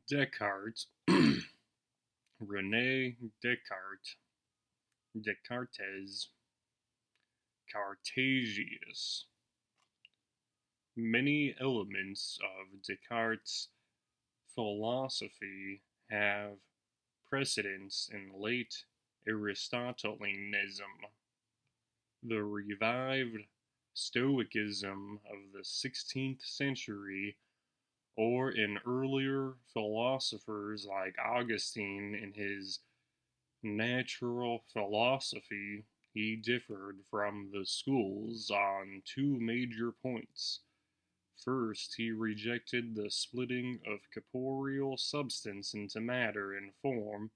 Descartes, Rene Descartes, Descartes, Cartesius. Many elements of Descartes' philosophy have precedence in late Aristotelianism. The revived Stoicism of the 16th century, or in earlier philosophers like Augustine in his natural philosophy, he differed from the schools on two major points. First, he rejected the splitting of corporeal substance into matter and form.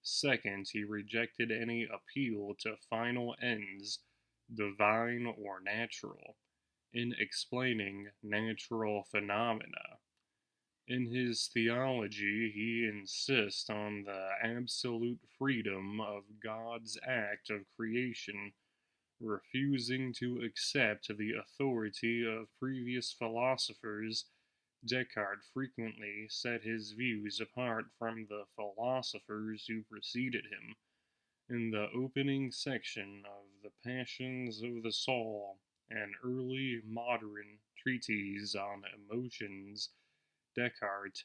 Second, he rejected any appeal to final ends, divine or natural, in explaining natural phenomena. In his theology, he insists on the absolute freedom of God's act of creation, refusing to accept the authority of previous philosophers. Descartes frequently set his views apart from the philosophers who preceded him. In the opening section of The Passions of the Soul, an early modern treatise on emotions, Descartes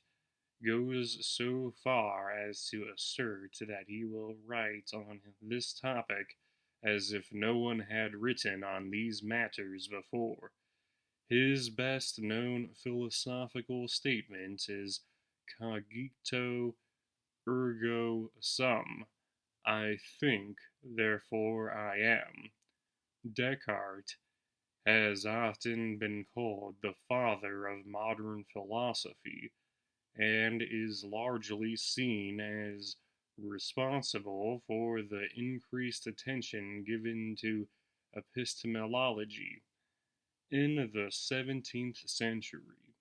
goes so far as to assert that he will write on this topic as if no one had written on these matters before. His best known philosophical statement is cogito ergo sum. I think, therefore I am. Descartes has often been called the father of modern philosophy, and is largely seen as responsible for the increased attention given to epistemology. In the 17th century,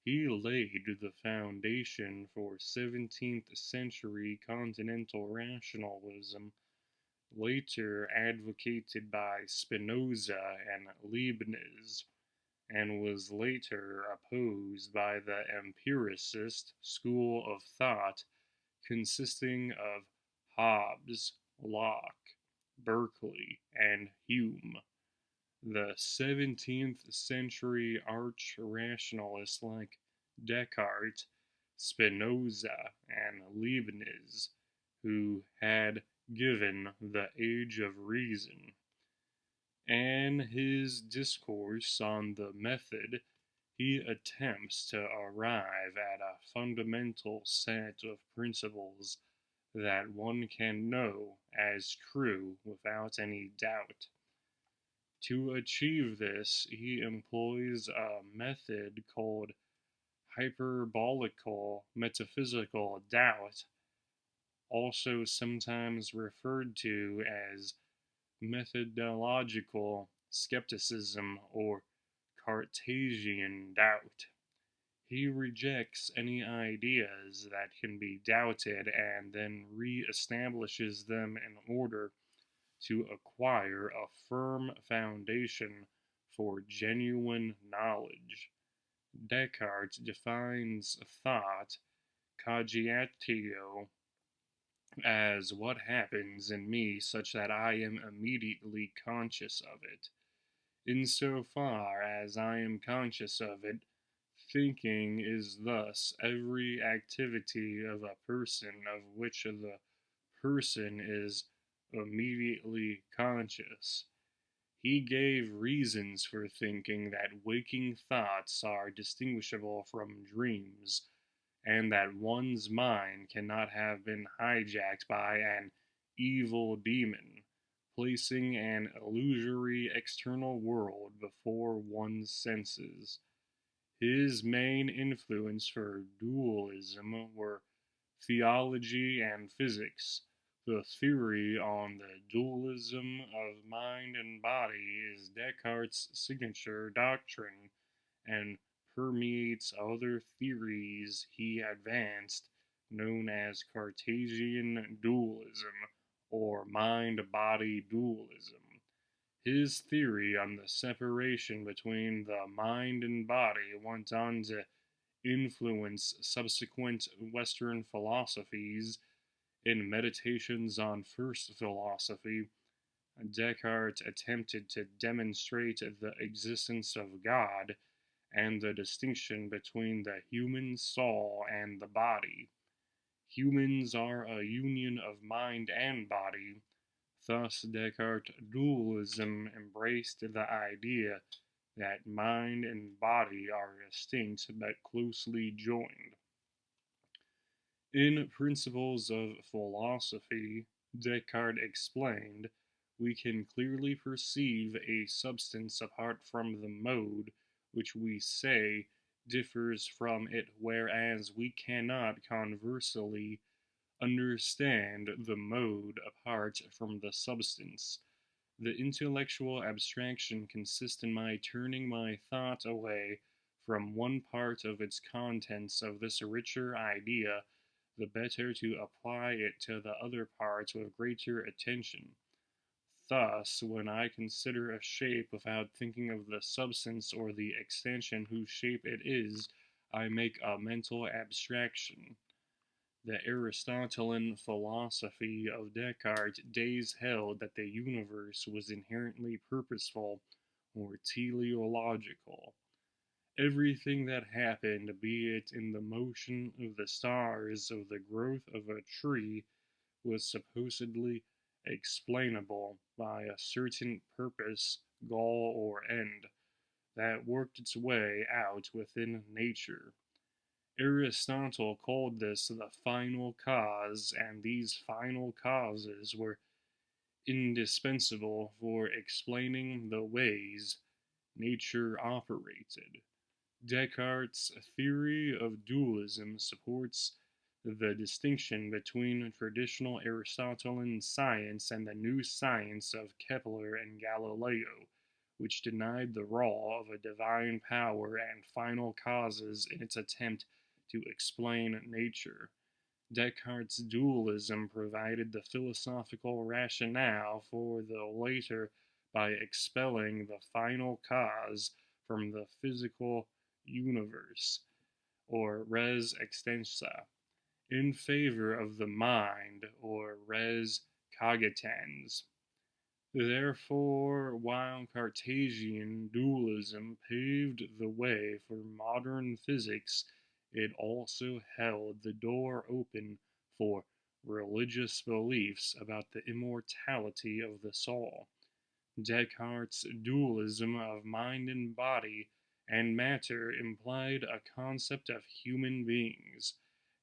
he laid the foundation for 17th century continental rationalism, later advocated by Spinoza and Leibniz, and was later opposed by the empiricist school of thought consisting of Hobbes, Locke, Berkeley, and Hume. The 17th century arch rationalists like Descartes, Spinoza, and Leibniz, who had given the Age of Reason, and his discourse on the method, he attempts to arrive at a fundamental set of principles that one can know as true without any doubt. To achieve this, he employs a method called hyperbolical metaphysical doubt, also sometimes referred to as methodological skepticism or Cartesian doubt. He rejects any ideas that can be doubted and then re-establishes them in order to acquire a firm foundation for genuine knowledge. Descartes defines thought, cogitatio, as what happens in me such that I am immediately conscious of it. Insofar as I am conscious of it, thinking is thus every activity of a person of which the person is immediately conscious. He gave reasons for thinking that waking thoughts are distinguishable from dreams, and that one's mind cannot have been hijacked by an evil demon, placing an illusory external world before one's senses. His main influence for dualism were theology and physics. The theory on the dualism of mind and body is Descartes' signature doctrine and permeates other theories he advanced, known as Cartesian dualism or mind body dualism. His theory on the separation between the mind and body went on to influence subsequent Western philosophies. In Meditations on First Philosophy, Descartes attempted to demonstrate the existence of God and the distinction between the human soul and the body. Humans are a union of mind and body. Thus, Descartes' dualism embraced the idea that mind and body are distinct but closely joined. In Principles of Philosophy, Descartes explained, we can clearly perceive a substance apart from the mode which we say differs from it, whereas we cannot conversely understand the mode apart from the substance. The intellectual abstraction consists in my turning my thought away from one part of its contents of this richer idea, the better to apply it to the other parts with greater attention. Thus, when I consider a shape without thinking of the substance or the extension whose shape it is, I make a mental abstraction. The Aristotelian philosophy of Descartes' days held that the universe was inherently purposeful or teleological. Everything that happened, be it in the motion of the stars or the growth of a tree, was supposedly explainable by a certain purpose, goal, or end that worked its way out within nature. Aristotle called this the final cause, and these final causes were indispensable for explaining the ways nature operated. Descartes' theory of dualism supports the distinction between traditional Aristotelian science and the new science of Kepler and Galileo, which denied the role of a divine power and final causes in its attempt to explain nature. Descartes' dualism provided the philosophical rationale for the later by expelling the final cause from the physical universe, or res extensa, in favor of the mind, or res cogitans. Therefore, while Cartesian dualism paved the way for modern physics, it also held the door open for religious beliefs about the immortality of the soul. Descartes' dualism of mind and body and matter implied a concept of human beings.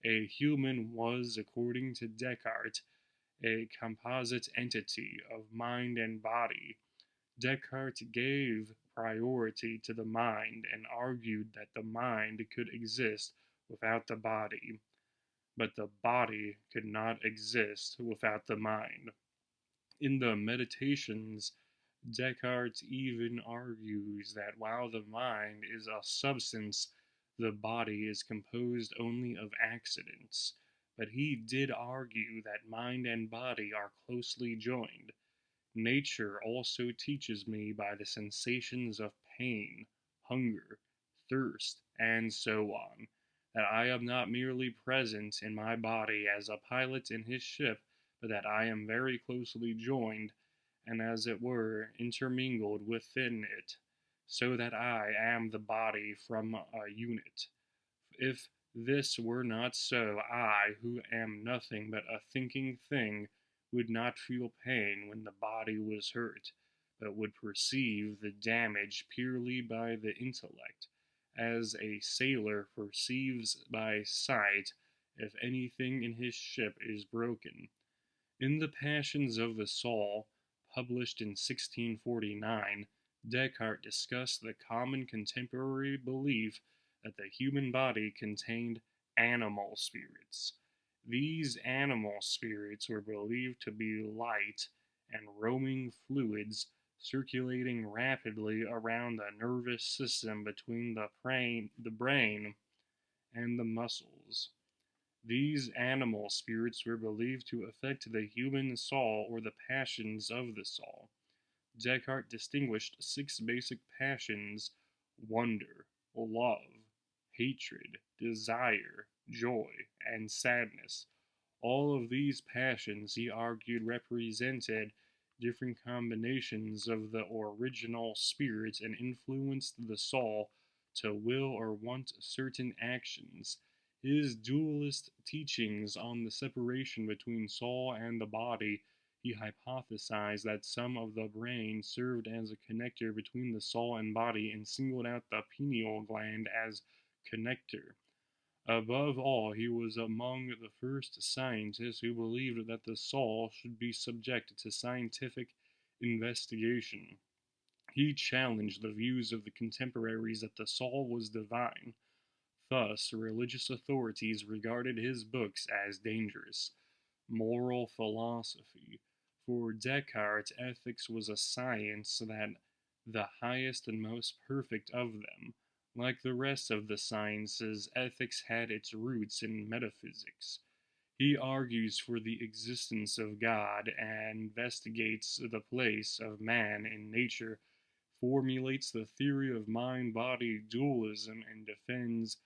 A human was, according to Descartes, a composite entity of mind and body. Descartes gave priority to the mind and argued that the mind could exist without the body, but the body could not exist without the mind. In the Meditations, Descartes even argues that while the mind is a substance, the body is composed only of accidents. But he did argue that mind and body are closely joined. Nature also teaches me by the sensations of pain, hunger, thirst, and so on, that I am not merely present in my body as a pilot in his ship, but that I am very closely joined, and as it were intermingled within it, so that I am the body from a unit. If this were not so, I, who am nothing but a thinking thing, would not feel pain when the body was hurt, but would perceive the damage purely by the intellect, as a sailor perceives by sight if anything in his ship is broken. In the Passions of the Soul, published in 1649, Descartes discussed the common contemporary belief that the human body contained animal spirits. These animal spirits were believed to be light and roaming fluids circulating rapidly around the nervous system between the brain and the muscles. These animal spirits were believed to affect the human soul or the passions of the soul. Descartes distinguished six basic passions: wonder, love, hatred, desire, joy, and sadness. All of these passions, he argued, represented different combinations of the original spirit and influenced the soul to will or want certain actions. His dualist teachings on the separation between soul and the body, he hypothesized that some of the brain served as a connector between the soul and body and singled out the pineal gland as connector. Above all, he was among the first scientists who believed that the soul should be subjected to scientific investigation. He challenged the views of the contemporaries that the soul was divine. Thus, religious authorities regarded his books as dangerous. Moral philosophy. For Descartes, ethics was a science that the highest and most perfect of them. Like the rest of the sciences, ethics had its roots in metaphysics. He argues for the existence of God and investigates the place of man in nature, formulates the theory of mind-body dualism, and defends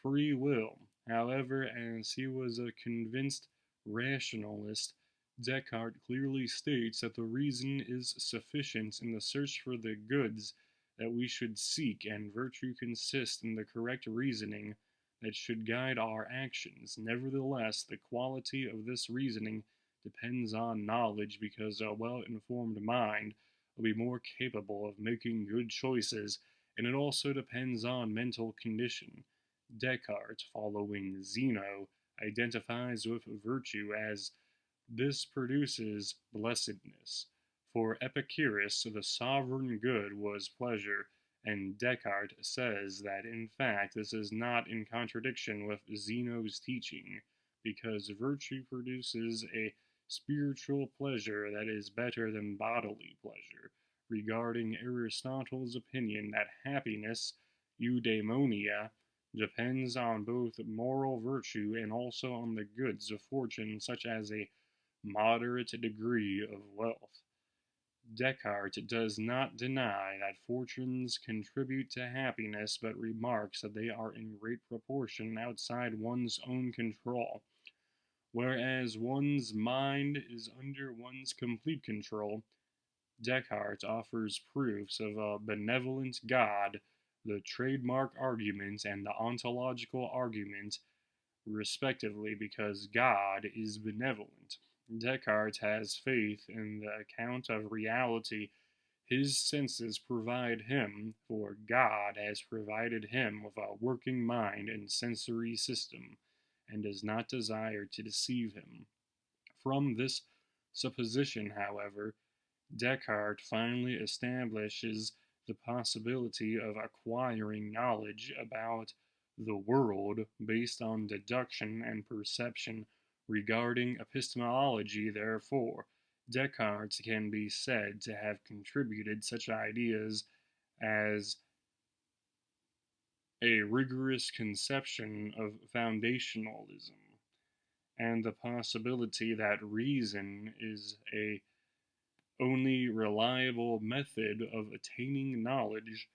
free will. However, as he was a convinced rationalist, Descartes clearly states that the reason is sufficient in the search for the goods that we should seek, and virtue consists in the correct reasoning that should guide our actions. Nevertheless, the quality of this reasoning depends on knowledge, because a well-informed mind will be more capable of making good choices, and it also depends on mental condition. Descartes, following Zeno, identifies with virtue as this produces blessedness. For Epicurus, the sovereign good was pleasure, and Descartes says that in fact this is not in contradiction with Zeno's teaching, because virtue produces a spiritual pleasure that is better than bodily pleasure. Regarding Aristotle's opinion that happiness, eudaimonia, depends on both moral virtue and also on the goods of fortune, such as a moderate degree of wealth. Descartes does not deny that fortunes contribute to happiness, but remarks that they are in great proportion outside one's own control. Whereas one's mind is under one's complete control, Descartes offers proofs of a benevolent God, the trademark argument and the ontological argument, respectively, because God is benevolent. Descartes has faith in the account of reality his senses provide him, for God has provided him with a working mind and sensory system, and does not desire to deceive him. From this supposition, however, Descartes finally establishes the possibility of acquiring knowledge about the world based on deduction and perception. Regarding epistemology, therefore, Descartes can be said to have contributed such ideas as a rigorous conception of foundationalism, and the possibility that reason is a only reliable method of attaining knowledge.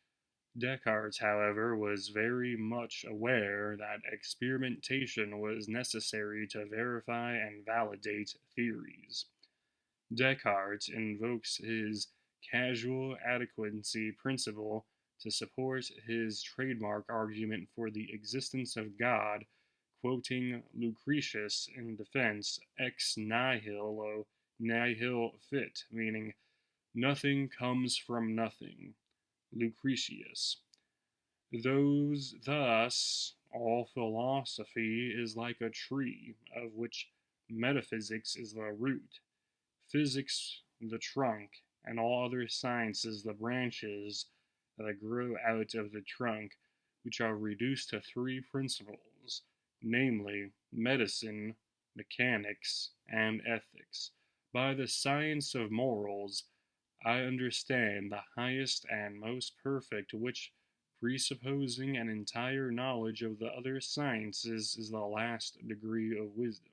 Descartes, however, was very much aware that experimentation was necessary to verify and validate theories. Descartes invokes his causal adequacy principle to support his trademark argument for the existence of God, quoting Lucretius in defense, ex nihilo nihil fit, meaning nothing comes from nothing. Lucretius. Thus, all philosophy is like a tree, of which metaphysics is the root, physics the trunk, and all other sciences the branches that grow out of the trunk, which are reduced to three principles, namely, medicine, mechanics, and ethics. By the science of morals, I understand the highest and most perfect, which, presupposing an entire knowledge of the other sciences, is the last degree of wisdom.